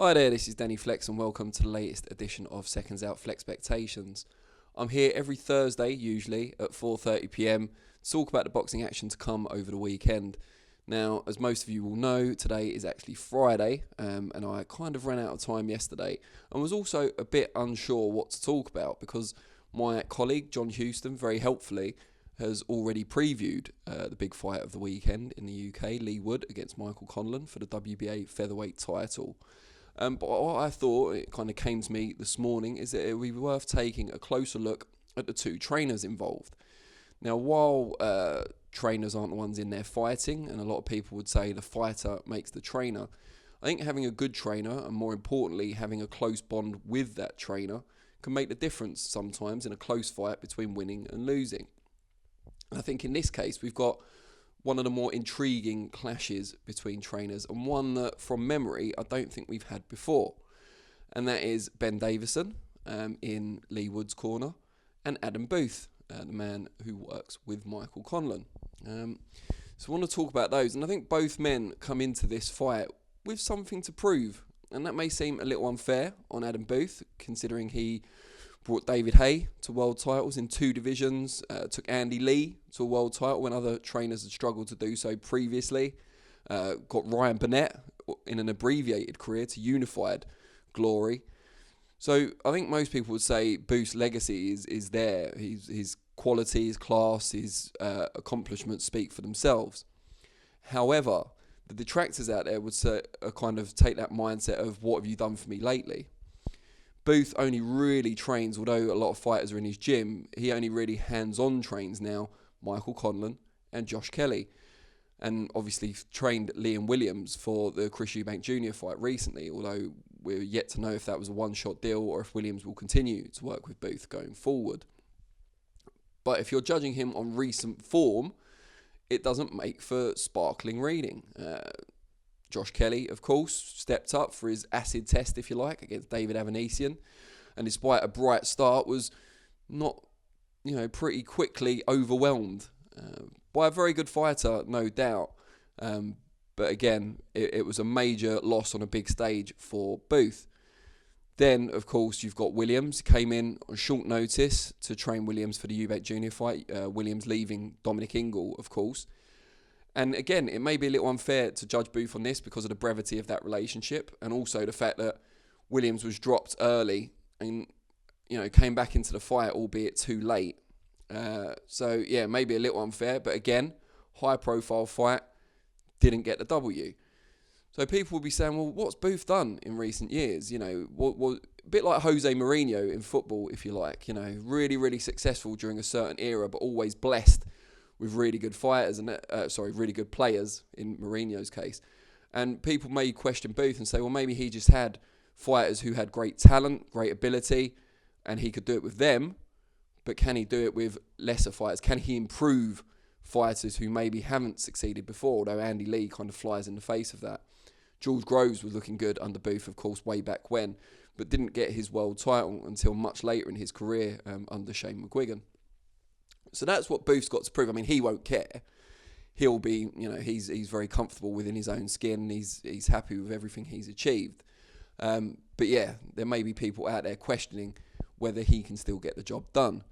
Hi there, this is Danny Flex and welcome to the latest edition of SecondsOut FLEXpectations. I'm here every Thursday, usually, at 4:30pm to talk about the boxing action to come over the weekend. Now, as most of you will know, today is actually Friday, and I kind of ran out of time yesterday and was also a bit unsure what to talk about because my colleague, John Houston, very helpfully, has already previewed the big fight of the weekend in the UK, Leigh Wood against Michael Conlan for the WBA featherweight title. But what I thought, it kind of came to me this morning, is that it would be worth taking a closer look at the two trainers involved. Now, while trainers aren't the ones in there fighting, and a lot of people would say the fighter makes the trainer, I think having a good trainer, and more importantly, having a close bond with that trainer, can make the difference sometimes in a close fight between winning and losing. I think in this case, we've got one of the more intriguing clashes between trainers, and one that, from memory, I don't think we've had before. And that is Ben Davison in Leigh Wood's corner, and Adam Booth, the man who works with Michael Conlan. So I want to talk about those, and I think both men come into this fight with something to prove. And that may seem a little unfair on Adam Booth, considering he brought David Haye to world titles in 2 divisions, took Andy Lee to a world title when other trainers had struggled to do so previously, got Ryan Burnett in an abbreviated career to unified glory. So I think most people would say Booth's legacy is there. His quality, his class, his accomplishments speak for themselves. However, the detractors out there would kind of take that mindset of, what have you done for me lately? Booth only really trains, although a lot of fighters are in his gym, he only really hands-on trains now Michael Conlan and Josh Kelly. And obviously trained Liam Williams for the Chris Eubank Jr. fight recently, although we're yet to know if that was a one-shot deal or if Williams will continue to work with Booth going forward. But if you're judging him on recent form, it doesn't make for sparkling reading. Josh Kelly, of course, stepped up for his acid test, if you like, against David Avanesian, and despite a bright start, was not, pretty quickly overwhelmed by a very good fighter, no doubt. But again, it was a major loss on a big stage for Booth. Then, of course, you've got Williams, came in on short notice to train Williams for the Eubank Jr. fight. Williams leaving Dominic Ingle, of course. And again, it may be a little unfair to judge Booth on this because of the brevity of that relationship, and also the fact that Williams was dropped early and, came back into the fight, albeit too late. So, yeah, maybe a little unfair. But again, high-profile fight, didn't get the W. So people will be saying, well, what's Booth done in recent years? A bit like Jose Mourinho in football, if you like. Really, really successful during a certain era, but always blessed with really good fighters and really good players in Mourinho's case. And people may question Booth and say, well, maybe he just had fighters who had great talent, great ability, and he could do it with them. But can he do it with lesser fighters? Can he improve fighters who maybe haven't succeeded before? Although Andy Lee kind of flies in the face of that. George Groves was looking good under Booth, of course, way back when, but didn't get his world title until much later in his career under Shane McGuigan. So that's what Booth's got to prove. I mean, he won't care. He'll be, he's very comfortable within his own skin. He's happy with everything he's achieved. But yeah, there may be people out there questioning whether he can still get the job done.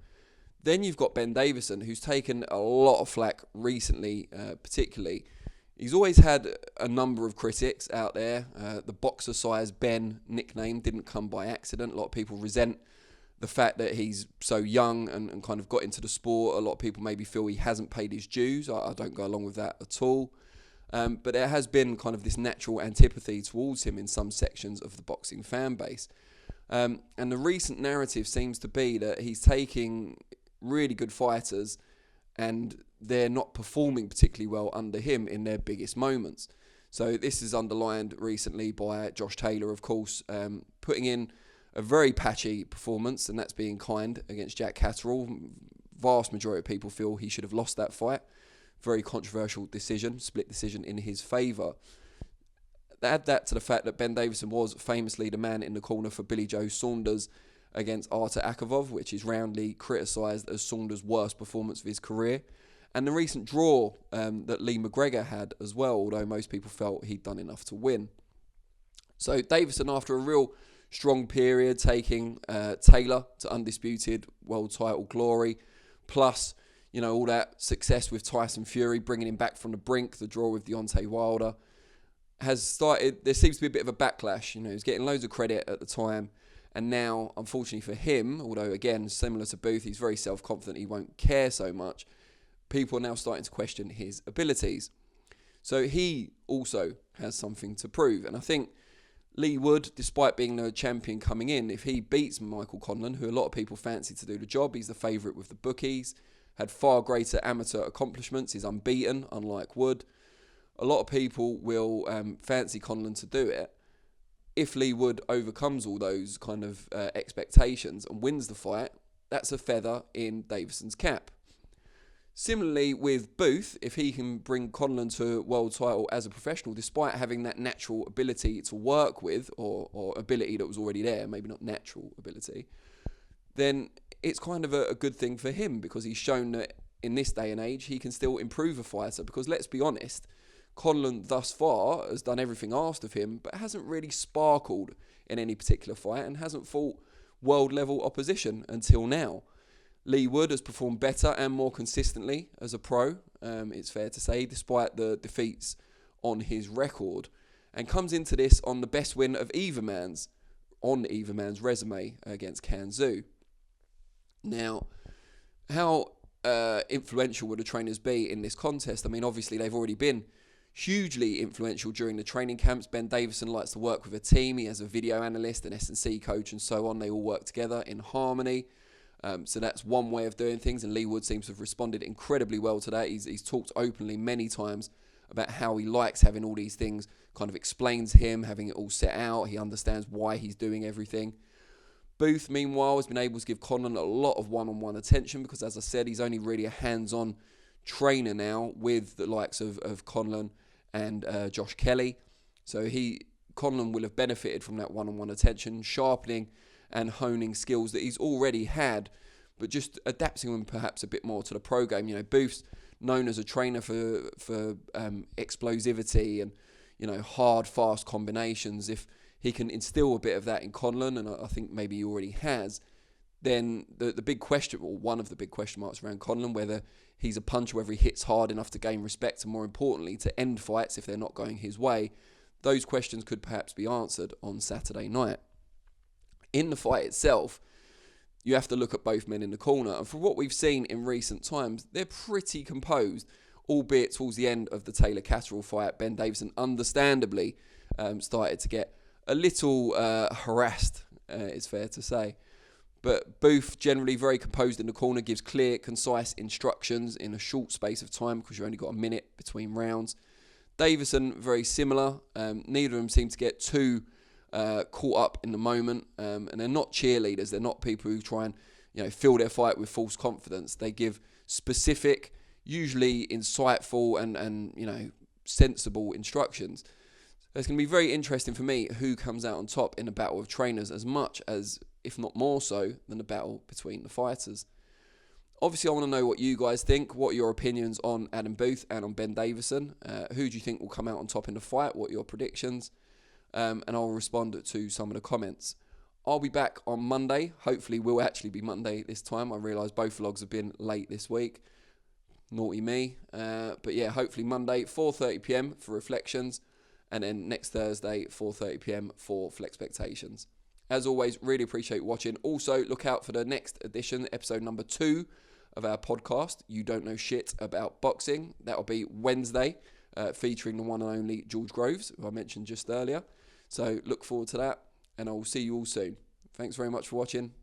Then you've got Ben Davison, who's taken a lot of flack recently, particularly. He's always had a number of critics out there. The boxer size Ben nickname didn't come by accident. A lot of people resent the fact that he's so young and kind of got into the sport. A lot of people maybe feel he hasn't paid his dues. I don't go along with that at all. But there has been kind of this natural antipathy towards him in some sections of the boxing fan base. And the recent narrative seems to be that he's taking really good fighters and they're not performing particularly well under him in their biggest moments. So this is underlined recently by Josh Taylor, of course, putting in a very patchy performance, and that's being kind, against Jack Catterall. Vast majority of people feel he should have lost that fight. Very controversial decision, split decision in his favour. Add that to the fact that Ben Davison was famously the man in the corner for Billy Joe Saunders against Artur Akavov, which is roundly criticised as Saunders' worst performance of his career. And the recent draw that Lee McGregor had as well, although most people felt he'd done enough to win. So Davison, after a real strong period, taking Taylor to undisputed world title glory, plus, you know, all that success with Tyson Fury, bringing him back from the brink, the draw with Deontay Wilder, has started, there seems to be a bit of a backlash. You know, he was getting loads of credit at the time, and now, unfortunately for him, although again, similar to Booth, he's very self-confident, he won't care so much, people are now starting to question his abilities. So he also has something to prove, and I think Leigh Wood, despite being the champion coming in, if he beats Michael Conan, who a lot of people fancy to do the job, he's the favourite with the bookies, had far greater amateur accomplishments, he's unbeaten, unlike Wood. A lot of people will fancy Conlan to do it. If Leigh Wood overcomes all those kind of expectations and wins the fight, that's a feather in Davison's cap. Similarly with Booth, if he can bring Conlan to world title as a professional, despite having that natural ability to work with, or ability that was already there, maybe not natural ability, then it's kind of a good thing for him, because he's shown that in this day and age, he can still improve a fighter. Because let's be honest, Conlan thus far has done everything asked of him, but hasn't really sparkled in any particular fight and hasn't fought world-level opposition until now. Leigh Wood has performed better and more consistently as a pro, it's fair to say, despite the defeats on his record, and comes into this on the best win of either man's resume against Can Xu. Now, how influential would the trainers be in this contest? I mean, obviously they've already been hugely influential during the training camps. Ben Davison likes to work with a team. He has a video analyst, an S&C coach, and so on. They all work together in harmony. So that's one way of doing things, and Leigh Wood seems to have responded incredibly well to that. He's talked openly many times about how he likes having all these things kind of explained to him, having it all set out. He understands why he's doing everything. Booth, meanwhile, has been able to give Conlan a lot of one-on-one attention because, as I said, he's only really a hands-on trainer now with the likes of Conlan and Josh Kelly. So Conlan will have benefited from that one-on-one attention, sharpening and honing skills that he's already had, but just adapting them perhaps a bit more to the pro game. You know, Booth's known as a trainer for explosivity and, you know, hard, fast combinations. If he can instill a bit of that in Conlan, and I think maybe he already has, then the big question, or one of the big question marks around Conlan, whether he's a puncher, whether he hits hard enough to gain respect, and more importantly, to end fights if they're not going his way, those questions could perhaps be answered on Saturday night. In the fight itself, you have to look at both men in the corner, and from what we've seen in recent times, they're pretty composed, albeit towards the end of the Taylor Catterall fight, Ben Davison understandably started to get a little harassed, it's fair to say. But Booth, generally very composed in the corner, gives clear, concise instructions in a short space of time because you've only got a minute between rounds. Davison, very similar. Neither of them seem to get too caught up in the moment, and they're not cheerleaders. They're not people who try and, you know, fill their fight with false confidence. They give specific, usually insightful and you know, sensible instructions. So it's going to be very interesting for me who comes out on top in a battle of trainers, as much as, if not more so, than the battle between the fighters. Obviously, I want to know what you guys think. What are your opinions on Adam Booth and on Ben Davison? Who do you think will come out on top in the fight? What are your predictions? And I'll respond to some of the comments. I'll be back on Monday. Hopefully, will actually be Monday this time. I realise both vlogs have been late this week. Naughty me. But yeah, hopefully Monday, 4:30 PM for Reflections. And then next Thursday, 4:30 PM for FLEXpectations. As always, really appreciate watching. Also, look out for the next edition, episode number 2 of our podcast, You Don't Know Shit About Boxing. That'll be Wednesday, featuring the one and only George Groves, who I mentioned just earlier. So look forward to that, and I will see you all soon. Thanks very much for watching.